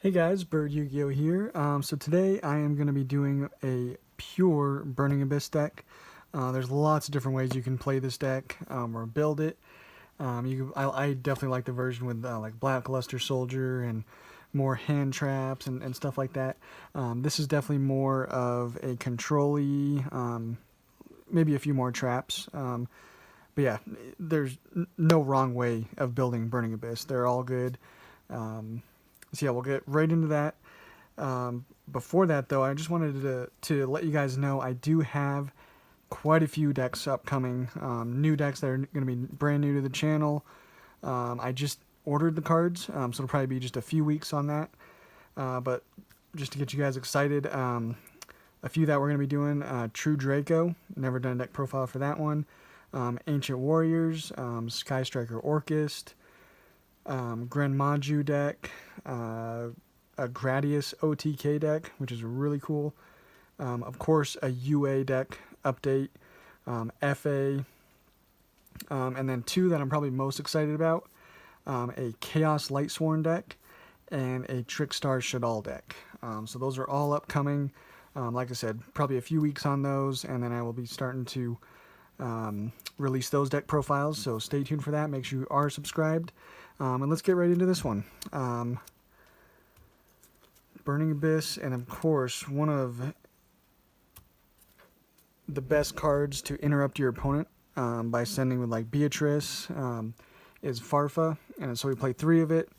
Hey guys, Bird Yu-Gi-Oh here. So today I am going to be doing a pure Burning Abyss deck. There's lots of different ways you can play this deck or build it. I definitely like the version with like Blackluster Soldier and more hand traps and stuff like that. This is definitely more of a control-y, maybe a few more traps. But yeah, there's no wrong way of building Burning Abyss. They're all good. So yeah, we'll get right into that. Before that, though, I just wanted to let you guys know I do have quite a few decks upcoming. New decks that are going to be brand new to the channel. I just ordered the cards, so it'll probably be just a few weeks on that. But just to get you guys excited, a few that we're going to be doing. True Draco, never done a deck profile for that one. Ancient Warriors, Sky Striker Orchist, Grand Maju deck, a Gradius OTK deck, which is really cool. Of course, a UA deck update, FA, and then two that I'm probably most excited about, a Chaos Lightsworn deck, and a Trickstar Shadal deck. So those are all upcoming. Like I said, probably a few weeks on those, and then I will be starting to release those deck profiles, so stay tuned for that. Make sure you are subscribed. And let's get right into this one. Burning Abyss, and of course, one of the best cards to interrupt your opponent by sending with like Beatrice is Farfa, and so we play 3 of it.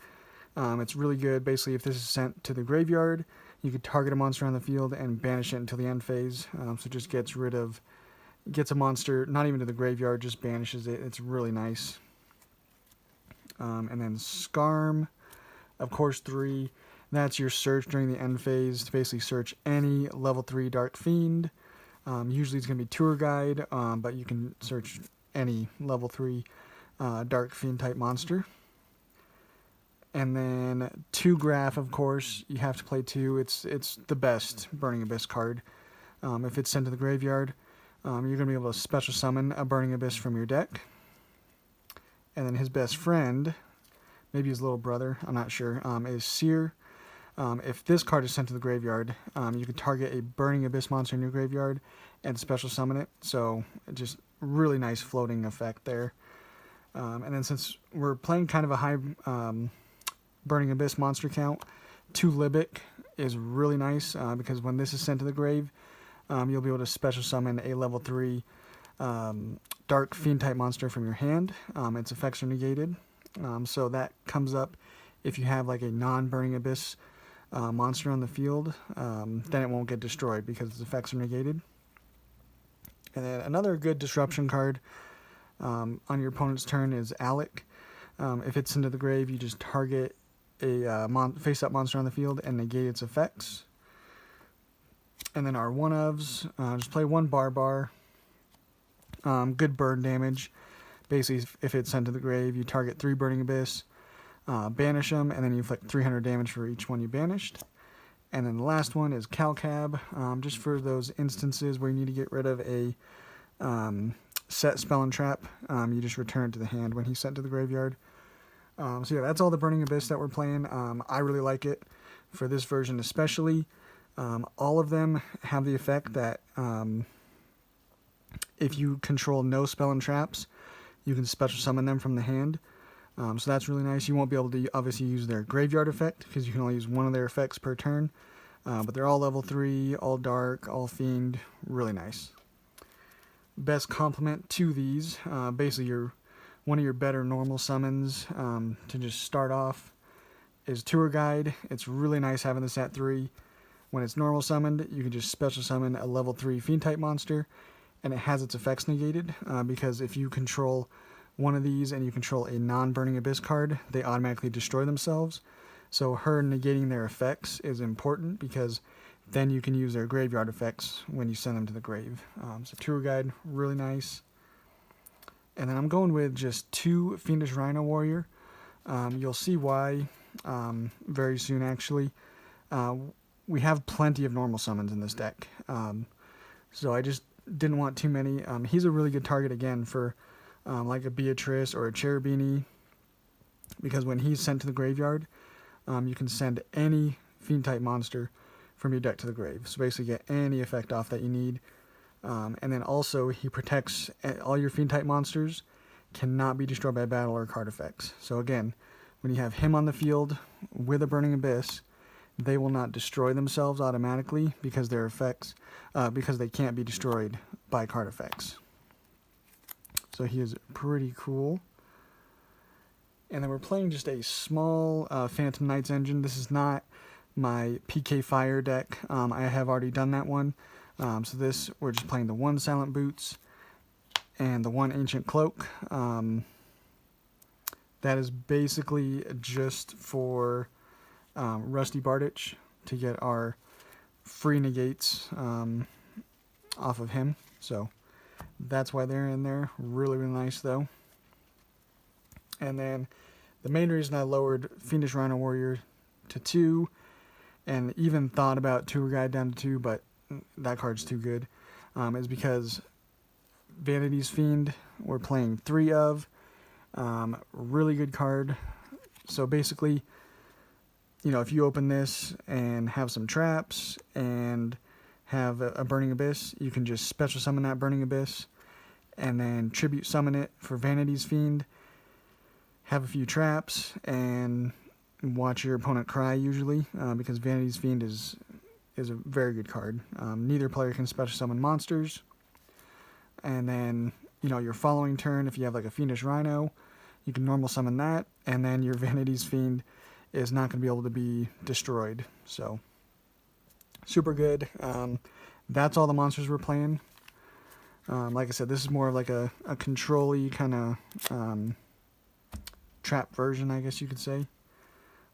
It's really good. Basically, if this is sent to the graveyard, you could target a monster on the field and banish it until the end phase. So it just gets a monster, not even to the graveyard, just banishes it. It's really nice. And then Skarm, of course, 3. That's your search during the end phase to basically search any level 3 Dark Fiend. Usually it's going to be Tour Guide, but you can search any level 3 Dark Fiend type monster. And then 2 Graph, of course, you have to play 2. It's the best Burning Abyss card. If it's sent to the graveyard, you're going to be able to special summon a Burning Abyss from your deck. And then his best friend, maybe his little brother, I'm not sure, is Seer. If this card is sent to the graveyard, you can target a Burning Abyss monster in your graveyard and special summon it. So just really nice floating effect there. And then since we're playing kind of a high Burning Abyss monster count, 2 Libic is really nice because when this is sent to the grave, you'll be able to special summon a level 3 Dark Fiend type monster from your hand. Its effects are negated. So that comes up if you have like a non-Burning Abyss monster on the field, then it won't get destroyed because its effects are negated. And then another good disruption card on your opponent's turn is Alec. If it's into the grave, you just target a face-up monster on the field and negate its effects. And then our one-ofs, just play 1 Barbar. Good burn damage. Basically, if it's sent to the grave, you target 3 Burning Abyss, banish them, and then you inflict 300 damage for each one you banished. And then the last one is Calcab, just for those instances where you need to get rid of a set spell and trap. You just return it to the hand when he's sent to the graveyard. So yeah, that's all the Burning Abyss that we're playing. I really like it for this version especially. All of them have the effect that if you control no spell and traps, you can special summon them from the hand. So that's really nice. You won't be able to obviously use their graveyard effect because you can only use one of their effects per turn. But they're all level 3, all dark, all fiend. Really nice. Best complement to these, basically one of your better normal summons to just start off is Tour Guide. It's really nice having this at 3. When it's normal summoned, you can just special summon a level 3 fiend type monster, and it has its effects negated because if you control one of these and you control a non-Burning Abyss card, they automatically destroy themselves. So her negating their effects is important because then you can use their graveyard effects when you send them to the grave. So Tour Guide, really nice. And then I'm going with just 2 Fiendish Rhino Warrior. You'll see why very soon actually. We have plenty of normal summons in this deck. So I just didn't want too many. He's a really good target again for like a Beatrice or a Cherubini, because when he's sent to the graveyard, you can send any fiend type monster from your deck to the grave. So basically get any effect off that you need. And then also he protects all your fiend type monsters cannot be destroyed by battle or card effects. So again, when you have him on the field with a Burning Abyss, they will not destroy themselves automatically because their effects, because they can't be destroyed by card effects. So he is pretty cool. And then we're playing just a small Phantom Knights engine. This is not my PK Fire deck. I have already done that one. So this, we're just playing the 1 Silent Boots and the 1 Ancient Cloak. That is basically just for Rusty Bardiche to get our free negates off of him. So that's why they're in there. Really, really nice though. And then the main reason I lowered Fiendish Rhino Warrior to 2 and even thought about Tour Guide down to 2, but that card's too good, is because Vanity's Fiend we're playing 3 of. Really good card. So basically, you know, if you open this and have some traps and have a Burning Abyss, you can just special summon that Burning Abyss and then tribute summon it for Vanity's Fiend, have a few traps, and watch your opponent cry usually, because Vanity's Fiend is a very good card. Neither player can special summon monsters. And then, you know, your following turn, if you have like a Fiendish Rhino, you can normal summon that, and then your Vanity's Fiend is not going to be able to be destroyed. So, super good. That's all the monsters we're playing. Like I said, this is more of like a control-y kind of trap version, I guess you could say.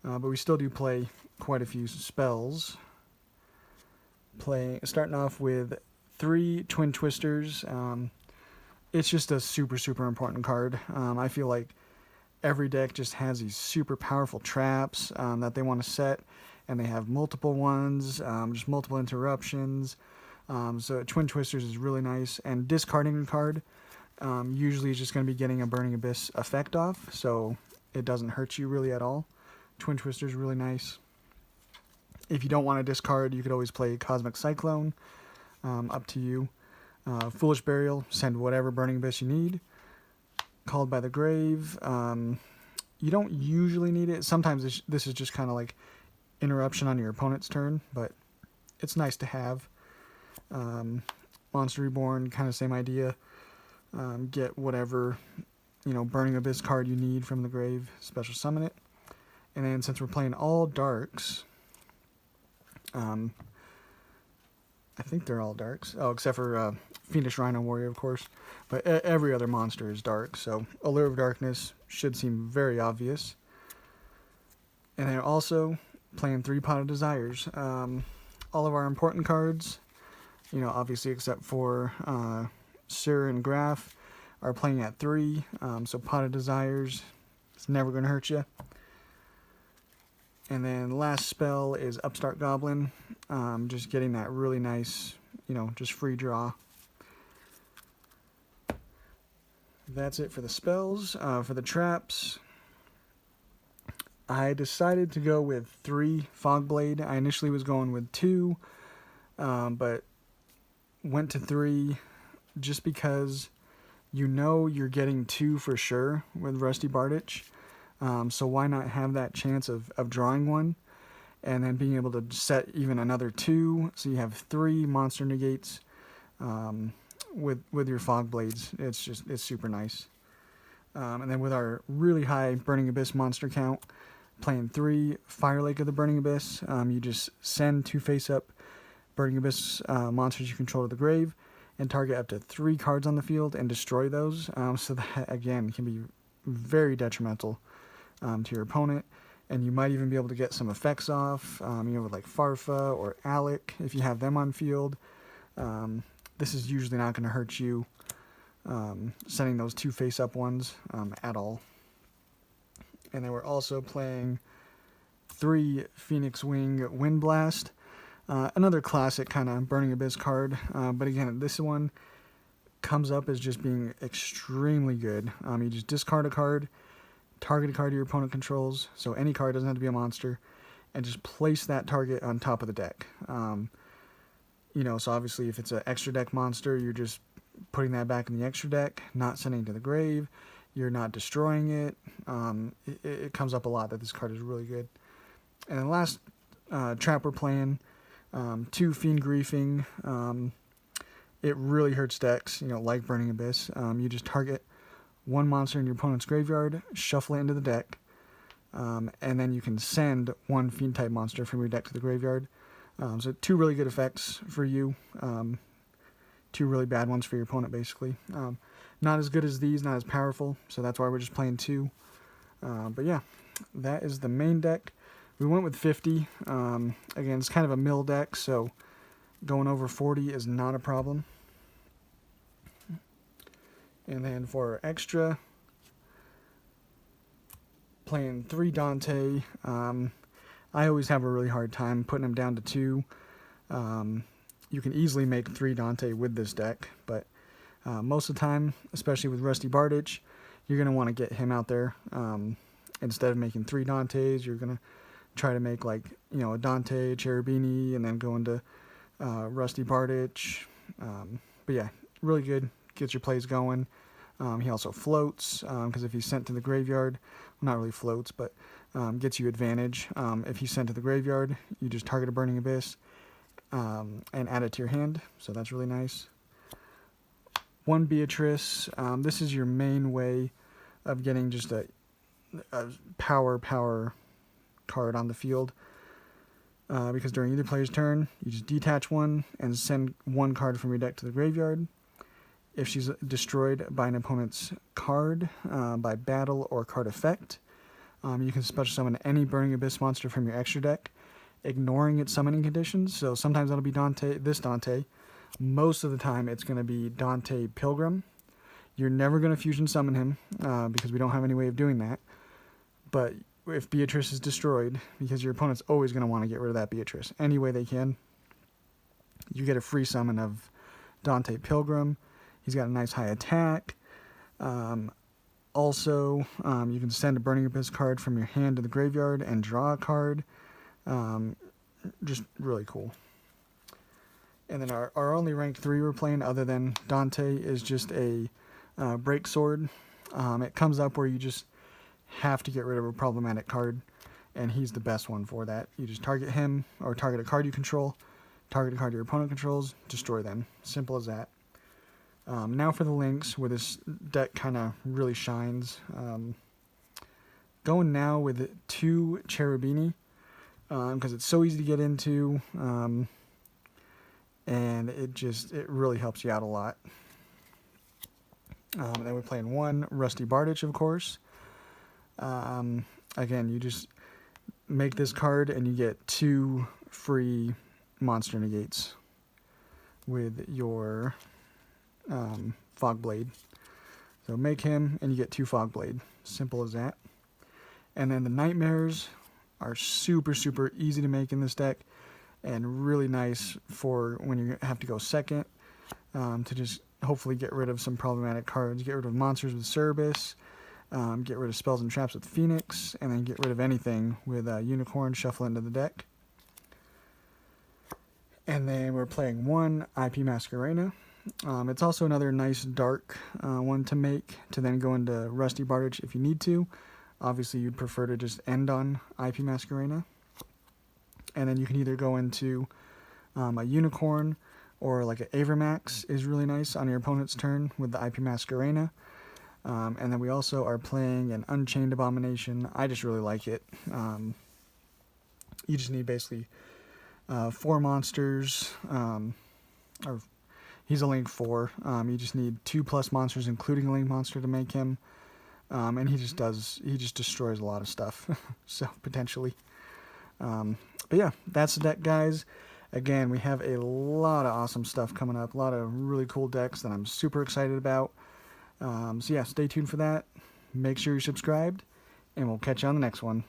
But we still do play quite a few spells. Starting off with 3 Twin Twisters. It's just a super, super important card. I feel like every deck just has these super powerful traps that they want to set, and they have multiple ones, just multiple interruptions. So Twin Twisters is really nice, and discarding a card usually is just going to be getting a Burning Abyss effect off, so it doesn't hurt you really at all. Twin Twisters is really nice. If you don't want to discard, you could always play Cosmic Cyclone. Up to you. Foolish Burial, send whatever Burning Abyss you need. Called by the Grave. You don't usually need it. Sometimes this is just kind of like interruption on your opponent's turn, but it's nice to have. Monster Reborn, kind of same idea. Get whatever, you know, Burning Abyss card you need from the grave, special summon it. And then since we're playing all darks, I think they're all darks. Oh, except for Fiendish Rhino Warrior, of course. But every other monster is dark, so Allure of Darkness should seem very obvious. And then also playing 3 Pot of Desires. All of our important cards, you know, obviously except for Sir and Graf, are playing at 3. So Pot of Desires, it's never going to hurt you. And then last spell is Upstart Goblin. Just getting that really nice, you know, just free draw. That's it for the spells. For the traps, I decided to go with 3 Fogblade. I initially was going with 2, but went to 3 just because you know you're getting 2 for sure with Rusty Bardiche. So why not have that chance of drawing 1 and then being able to set even another 2, so you have 3 monster negates with your Fog Blades. It's super nice. And then with our really high Burning Abyss monster count, playing 3 Fire Lake of the Burning Abyss, you just send 2 face-up Burning Abyss monsters you control to the grave and target up to 3 cards on the field and destroy those. So that, again, can be very detrimental to your opponent, and you might even be able to get some effects off, you know, with like Farfa or Alec if you have them on field. This is usually not going to hurt you sending those 2 face-up ones at all. And then we're also playing 3 Phoenix Wing Wind Blast, another classic kind of Burning Abyss card, but again, this one comes up as just being extremely good. You just discard a card, target a card your opponent controls, so any card, doesn't have to be a monster, and just place that target on top of the deck. So obviously if it's an extra deck monster, you're just putting that back in the extra deck, not sending it to the grave. You're not destroying it. It comes up a lot that this card is really good. And then last trap we're playing, 2 Fiend Griefing. It really hurts decks, like Burning Abyss. You just target one monster in your opponent's graveyard, shuffle it into the deck, and then you can send one Fiend type monster from your deck to the graveyard. So 2 really good effects for you. 2 really bad ones for your opponent, basically. Not as good as these, not as powerful, so that's why we're just playing 2. But yeah, that is the main deck. We went with 50. Again, it's kind of a mill deck, so going over 40 is not a problem. And then for extra, playing 3 Dante. I always have a really hard time putting them down to 2. You can easily make 3 Dante with this deck, but most of the time, especially with Rusty Bardiche, you're going to want to get him out there. Instead of making 3 Dantes, you're going to try to make a Dante, Cherubini, and then go into Rusty Bardiche. But yeah, really good. Gets your plays going. He also floats, because if he's sent to the graveyard, well, not really floats, but gets you advantage. If he's sent to the graveyard, you just target a Burning Abyss and add it to your hand, so that's really nice. 1 Beatrice. This is your main way of getting just a power card on the field, because during either player's turn, you just detach one and send 1 card from your deck to the graveyard. If she's destroyed by an opponent's card, by battle or card effect, you can special summon any Burning Abyss monster from your extra deck, ignoring its summoning conditions. So sometimes that'll be this Dante. Most of the time it's going to be Dante Pilgrim. You're never going to fusion summon him, because we don't have any way of doing that. But if Beatrice is destroyed, because your opponent's always going to want to get rid of that Beatrice any way they can, you get a free summon of Dante Pilgrim. He's got a nice high attack. Also, you can send a Burning Abyss card from your hand to the graveyard and draw a card. Just really cool. And then our only ranked 3 we're playing other than Dante is just a Break Sword. It comes up where you just have to get rid of a problematic card, and he's the best one for that. You just target him, or target a card you control, target a card your opponent controls, destroy them. Simple as that. Now for the links, where this deck kind of really shines. Going now with 2 Cherubini, because it's so easy to get into, and it really helps you out a lot. Then we're playing 1 Rusty Bardiche, of course. Again, you just make this card and you get 2 free monster negates with your Fog Blade. So make him and you get 2 Fog Blade. Simple as that. And then the Nightmares are super easy to make in this deck, and really nice for when you have to go second, to just hopefully get rid of some problematic cards, get rid of monsters with Cerberus, get rid of spells and traps with Phoenix, and then get rid of anything with Unicorn, shuffle into the deck. And then we're playing 1 IP Masquerena. It's also another nice dark one to make, to then go into Rusty Bardiche if you need to. Obviously, you'd prefer to just end on IP Masquerena. And then you can either go into a Unicorn, or like an Avermax is really nice on your opponent's turn with the IP Masquerena. And then we also are playing an Unchained Abomination. I just really like it. You just need basically 4 monsters, or he's a Link 4. You just need 2+ monsters, including a Link monster, to make him. And he just destroys a lot of stuff, so potentially. But yeah, that's the deck, guys. Again, we have a lot of awesome stuff coming up, a lot of really cool decks that I'm super excited about. So yeah, stay tuned for that. Make sure you're subscribed, and we'll catch you on the next one.